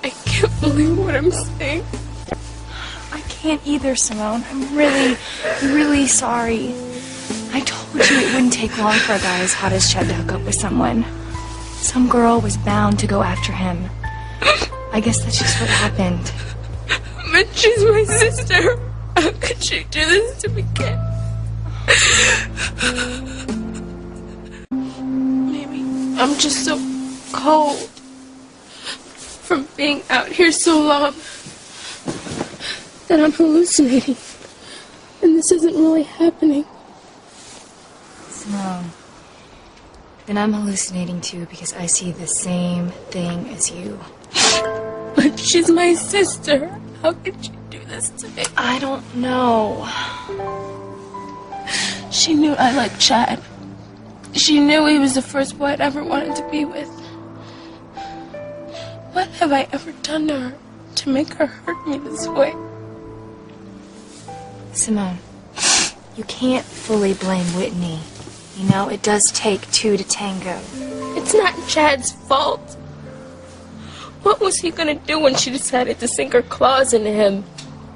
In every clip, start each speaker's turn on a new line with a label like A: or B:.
A: I can't believe what I'm saying.
B: I can't either, Simone. I'm really sorry. I told you it wouldn't take long for a guy as hot as Chad to hook up with someone. Some girl was bound to go after him. I guess that's just what happened.
A: But she's my sister. How could she do this to me, kid? Maybe I'm just so cold from being out here so long that I'm hallucinating. And this isn't really happening.
B: Simone, then I'm hallucinating too because I see the same thing as you.
A: But she's my sister. How could she do this to me?
B: I don't know.
A: She knew I liked Chad. She knew he was the first boy I'd ever wanted to be with. What have I ever done to her to make her hurt me this way?
B: Simone, you can't fully blame Whitney. You know, it does take two to tango.
A: It's not Chad's fault. What was he gonna do when she decided to sink her claws into him?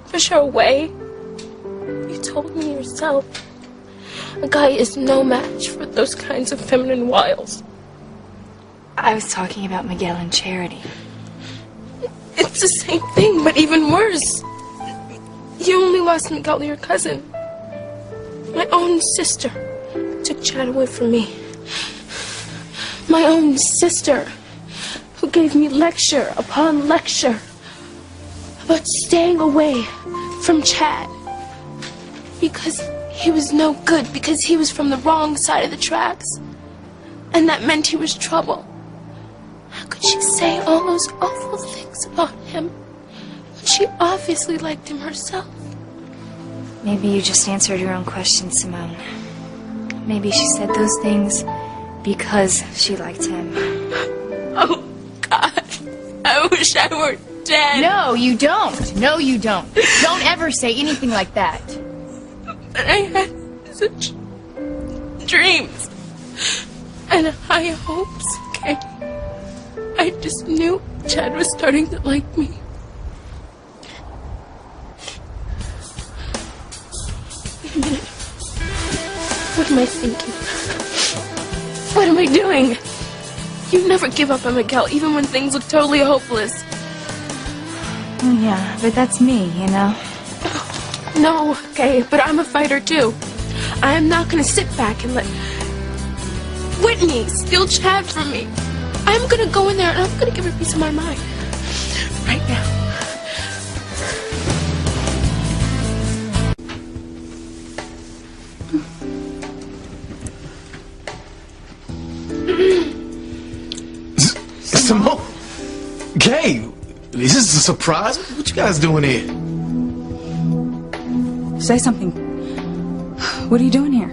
A: Push her away? You told me yourself. A guy is no match for those kinds of feminine wiles.
B: I was talking about Miguel and Charity.
A: It's the same thing, but even worse. You only lost Miguel to your cousin. My own sister took Chad away from me. My own sister who gave me lecture upon lecture about staying away from Chad because he was no good, because he was from the wrong side of the tracks, and that meant he was trouble. How could she say all those awful things about him when she obviously liked him herself?
B: Maybe you just answered your own question, Simone. Maybe she said those things because she liked him.
A: Oh, God. I wish I were dead.
B: No, you don't. No, you don't. Don't ever say anything like that.
A: But I had such dreams and high hopes, okay? I just knew Chad was starting to like me. Wait a minute. What am I thinking? What am I doing? You never give up on Miguel, even when things look totally hopeless.
B: Oh, yeah, but that's me, you know?
A: No, okay, but I'm a fighter too. I am not gonna sit back and let Whitney steal Chad from me. I'm gonna go in there and I'm gonna give her a piece of my mind. Right now.
C: Simone? Kay, is this a surprise? What you guys doing here?
D: Say something. What are you doing here?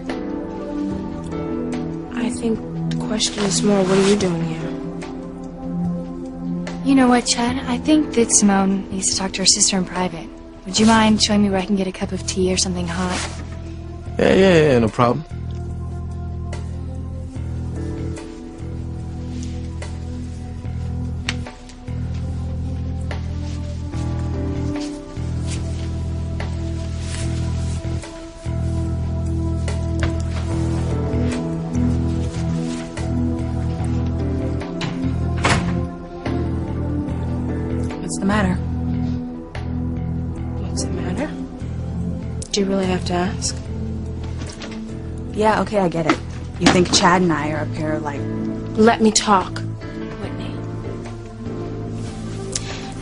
A: I think the question is more, what are you doing here?
B: You know what, Chad? I think that Simone needs to talk to her sister in private. Would you mind showing me where I can get a cup of tea or something hot?
C: Yeah, no problem.
D: What's the matter?
A: What's the matter? Do you really have to ask?
D: Yeah, okay, I get it. You think Chad and I are a pair of, like...
A: Let me talk, Whitney.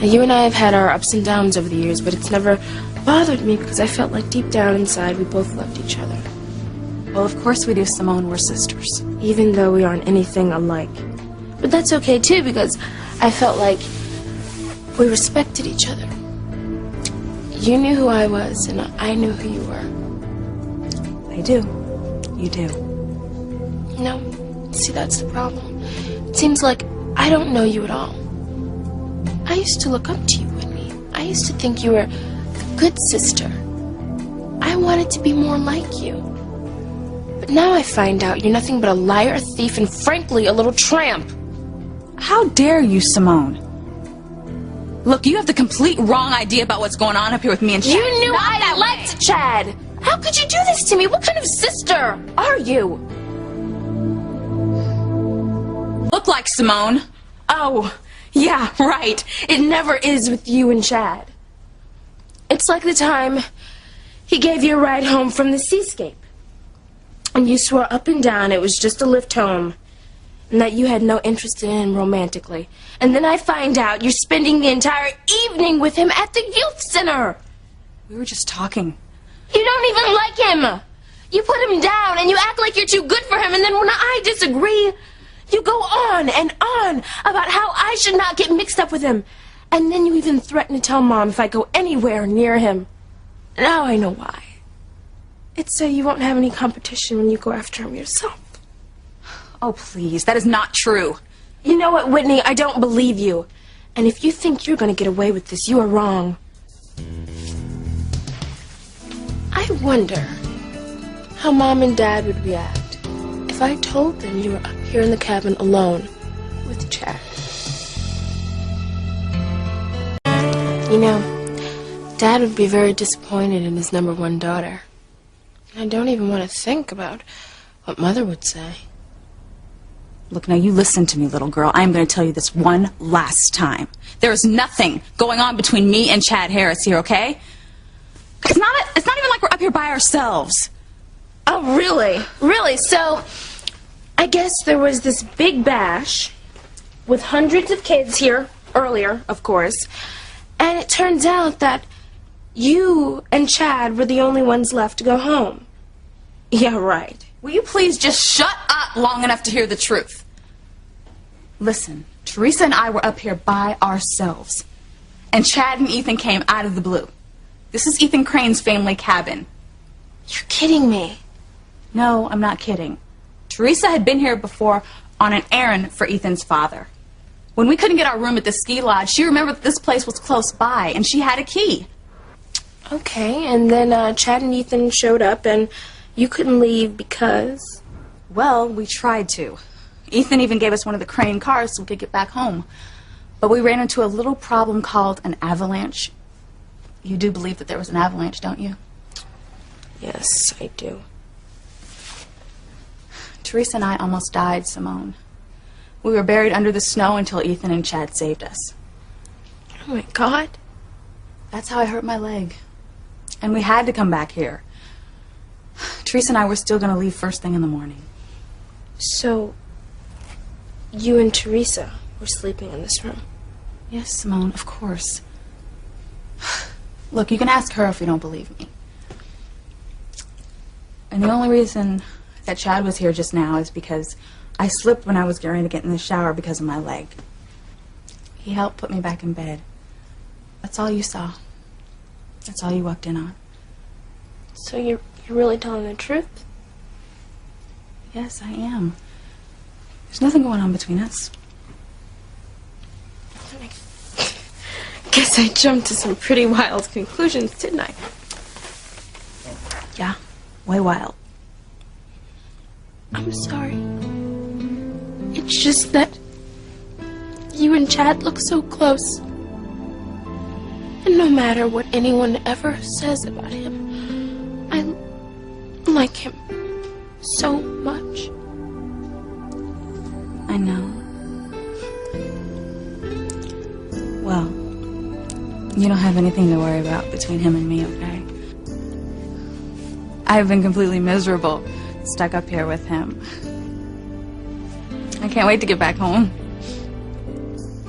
A: Now, you and I have had our ups and downs over the years, but it's never bothered me because I felt like deep down inside we both loved each other.
D: Well, of course we do, Simone. We're sisters.
A: Even though we aren't anything alike. But that's okay, too, because I felt like we respected each other. You knew who I was, and I knew who you were.
D: I do. You do.
A: No, see, that's the problem. It seems like I don't know you at all. I used to look up to you, Whitney. I used to think you were a good sister. I wanted to be more like you. But now I find out you're nothing but a liar, a thief, and frankly, a little tramp.
D: How dare you, Simone? Look, you have the complete wrong idea about what's going on up here with me and Chad.
A: You knew I liked Chad. How could you do this to me? What kind of sister are you?
D: Look like Simone.
A: Oh, yeah, right. It never is with you and Chad. It's like the time he gave you a ride home from the seascape. And you swore up and down it was just a lift home. And that you had no interest in him romantically. And then I find out you're spending the entire evening with him at the youth center.
D: We were just talking.
A: You don't even like him. You put him down and you act like you're too good for him. And then when I disagree, you go on and on about how I should not get mixed up with him. And then you even threaten to tell Mom if I go anywhere near him. Now I know why. It's so you won't have any competition when you go after him yourself.
D: Oh, please. That is not true.
A: You know what, Whitney? I don't believe you. And if you think you're going to get away with this, you are wrong. I wonder how Mom and Dad would react if I told them you were up here in the cabin alone with Chad. You know, Dad would be very disappointed in his number one daughter. I don't even want to think about what Mother would say.
D: Look, now you listen to me, little girl. I am going to tell you this one last time. There is nothing going on between me and Chad Harris here, okay? It's not even like we're up here by ourselves.
A: Oh, really? Really? So, I guess there was this big bash with hundreds of kids here earlier, of course, and it turns out that you and Chad were the only ones left to go home. Yeah, right.
D: Will you please just shut up long enough to hear the truth? Listen, Teresa and I were up here by ourselves. And Chad and Ethan came out of the blue. This is Ethan Crane's family cabin.
A: You're kidding me.
D: No, I'm not kidding. Teresa had been here before on an errand for Ethan's father. When we couldn't get our room at the ski lodge, she remembered that this place was close by, and she had a key.
A: Okay, and then Chad and Ethan showed up, and you couldn't leave because...
D: Well, we tried to. Ethan even gave us one of the Crane cars so we could get back home. But we ran into a little problem called an avalanche. You do believe that there was an avalanche, don't you?
A: Yes, I do.
D: Teresa and I almost died, Simone. We were buried under the snow until Ethan and Chad saved us.
A: Oh, my God.
D: That's how I hurt my leg. And we had to come back here. Teresa and I were still going to leave first thing in the morning.
A: So, you and Teresa were sleeping in this room?
D: Yes, Simone, of course. Look, you can ask her if you don't believe me. And the only reason that Chad was here just now is because I slipped when I was getting ready to get in the shower because of my leg. He helped put me back in bed. That's all you saw. That's all you walked in on.
A: So you're really telling the truth?
D: Yes, I am. There's nothing going on between us.
A: I guess I jumped to some pretty wild conclusions, didn't I?
D: Yeah, way wild.
A: I'm sorry. It's just that you and Chad look so close. And no matter what anyone ever says about him, I like him so much.
D: I know. Well, you don't have anything to worry about between him and me, okay? I've been completely miserable, stuck up here with him. I can't wait to get back home.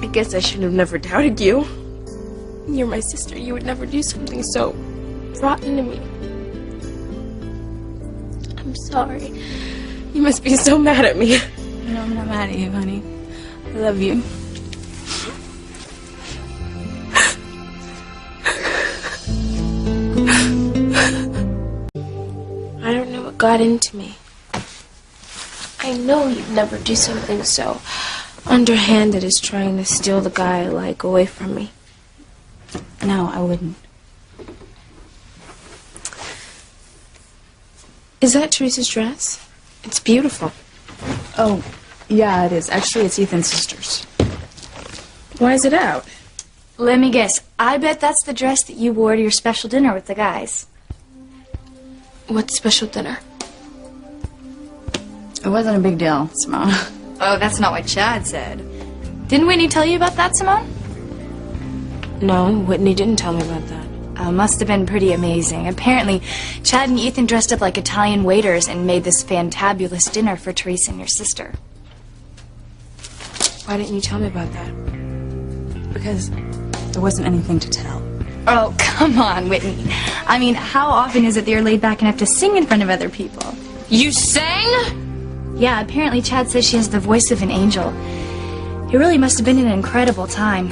A: I guess I should have never doubted you. You're my sister. You would never do something so rotten to me. I'm sorry. You must be so mad at me.
D: No, I'm not mad at you, honey. I love you.
A: I don't know what got into me. I know you'd never do something so underhanded as trying to steal the guy I like away from me.
D: No, I wouldn't.
A: Is that Teresa's dress? It's beautiful.
D: Oh, yeah, it is. Actually, it's Ethan's sister's.
A: Why is it out?
B: Let me guess. I bet that's the dress that you wore to your special dinner with the guys.
A: What special dinner?
D: It wasn't a big deal, Simone.
B: Oh, that's not what Chad said. Didn't Whitney tell you about that, Simone?
A: No, Whitney didn't tell me about that.
B: Must have been pretty amazing. Apparently, Chad and Ethan dressed up like Italian waiters and made this fantabulous dinner for Teresa and your sister.
A: Why didn't you tell me about that?
D: Because there wasn't anything to tell.
B: Oh, come on, Whitney. I mean, how often is it that you're laid back and have to sing in front of other people?
A: You sang?
B: Yeah, apparently Chad says she has the voice of an angel. It really must have been an incredible time.